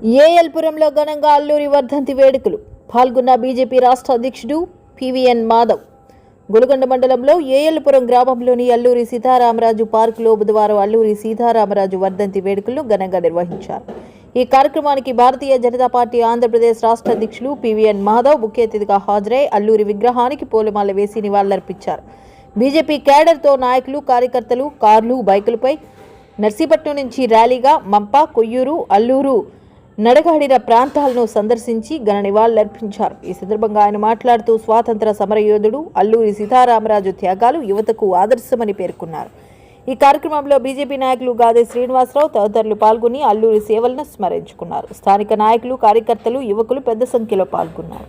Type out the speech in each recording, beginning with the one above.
ఏఎల్పురంలో ఘనంగా అల్లూరి వర్ధంతి వేడుకలు పాల్గొన్న బీజేపీ రాష్ట్ర అధ్యక్షుడు పివిఎన్ మాధవ్. గులగొండ మండలంలో ఏఎల్పురం గ్రామంలోని అల్లూరి సీతారామరాజు పార్కులో బుధవారం అల్లూరి సీతారామరాజు వర్ధంతి వేడుకలను ఘనంగా నిర్వహించారు. ఈ కార్యక్రమానికి భారతీయ జనతా పార్టీ ఆంధ్రప్రదేశ్ రాష్ట్ర అధ్యక్షులు పివిఎన్ మాధవ్ ముఖ్య అతిథిగా హాజరై అల్లూరి విగ్రహానికి పూలమాల వేసి నివాళులర్పించారు. బీజేపీ క్యాడర్తో నాయకులు, కార్యకర్తలు కార్లు, బైకులపై నర్సీపట్నం నుంచి ర్యాలీగా మంప, కొయ్యూరు, అల్లూరు నడగాడిన ప్రాంతాలను సందర్శించి ఘన నివాళులర్పించారు. ఈ సందర్భంగా ఆయన మాట్లాడుతూ స్వాతంత్ర సమరయోధుడు అల్లూరి సీతారామరాజు త్యాగాలు యువతకు ఆదర్శమని పేర్కొన్నారు. ఈ కార్యక్రమంలో బీజేపీ నాయకులు గాదే శ్రీనివాసరావు తదితరులు పాల్గొని అల్లూరి సేవలను స్మరించుకున్నారు. స్థానిక నాయకులు, కార్యకర్తలు, యువకులు పెద్ద సంఖ్యలో పాల్గొన్నారు.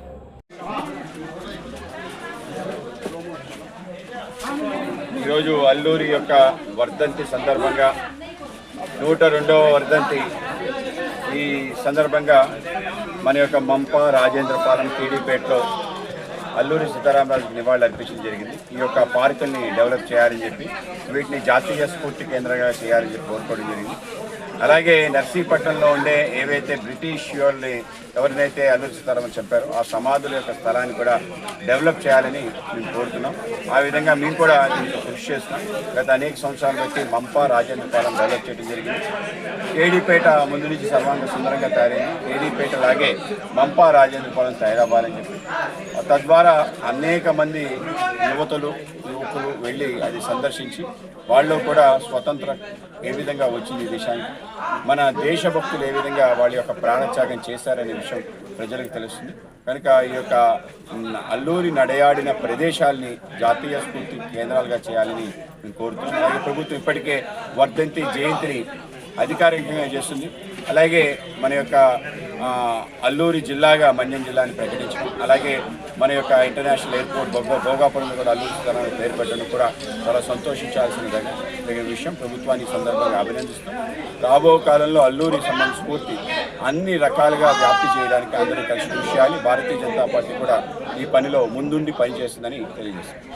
ఈరోజు అల్లూరి యొక్క వర్ధంతి సందర్భంగా 102వ వర్ధంతి ఈ సందర్భంగా మన యొక్క మంప, రాజేంద్రపాలెం, టీడీపేటలో అల్లూరి సీతారామరాజుకి నివాళులు అర్పించడం జరిగింది. ఈ యొక్క పార్కుల్ని డెవలప్ చేయాలని చెప్పి, వీటిని జాతీయ స్ఫూర్తి కేంద్రంగా చేయాలని చెప్పి కోరుకోవడం జరిగింది. అలాగే నర్సీపట్నంలో ఉండే ఏవైతే బ్రిటిష్ వాళ్ళని ఎవరినైతే అల్లూరి సీతారామన్ చెప్పారో ఆ సమాధుల యొక్క స్థలాన్ని కూడా డెవలప్ చేయాలని మేము కోరుతున్నాం. ఆ విధంగా మేము కూడా దీనికి కృషి చేస్తున్నాం. గత అనేక సంవత్సరాలు బట్టి మంప, రాజేంద్రపాలెం డెవలప్ చేయడం జరిగింది. కేడీపేట ముందు నుంచి సర్వాంగ సుందరంగా తయారైంది. కేడీపేట లాగే మంప, రాజేంద్రపాలెం తయారవ్వాలని చెప్పి, తద్వారా అనేక మంది యువకులు వెళ్ళి అది సందర్శించి వాళ్ళు కూడా స్వతంత్రం ఏ విధంగా వచ్చింది ఈ దేశానికి, మన దేశభక్తులు ఏ విధంగా వాళ్ళ యొక్క ప్రాణత్యాగం చేశారనే విషయం ప్రజలకు తెలుస్తుంది. కనుక ఈ యొక్క అల్లూరి నడయాడిన ప్రదేశాలని జాతీయ స్ఫూర్తి కేంద్రాలుగా చేయాలని మేము కోరుతున్నాం. అలాగే ప్రభుత్వం ఇప్పటికే వర్ధంతి జయంతిని అధికారికంగా చేస్తుంది. అలాగే మన యొక్క అల్లూరి జిల్లాగా మన్యం జిల్లాని ప్రకటించడం, అలాగే మన యొక్క ఇంటర్నేషనల్ ఎయిర్పోర్ట్ భోగాపురంలో కూడా అల్లూరి సీతారామరాజు పేరు పెట్టడం కూడా చాలా సంతోషించాల్సిన విషయం. ప్రభుత్వాన్ని సందర్భంగా అభినందిస్తాం. రాబో కాలంలో అల్లూరి సంబంధ స్ఫూర్తి అన్ని రకాలుగా వ్యాప్తి చేయడానికి అందరూ కలిసి కృషి చేయాలి. భారతీయ జనతా పార్టీ కూడా ఈ పనిలో ముందుండి పనిచేస్తుందని తెలియజేస్తాం.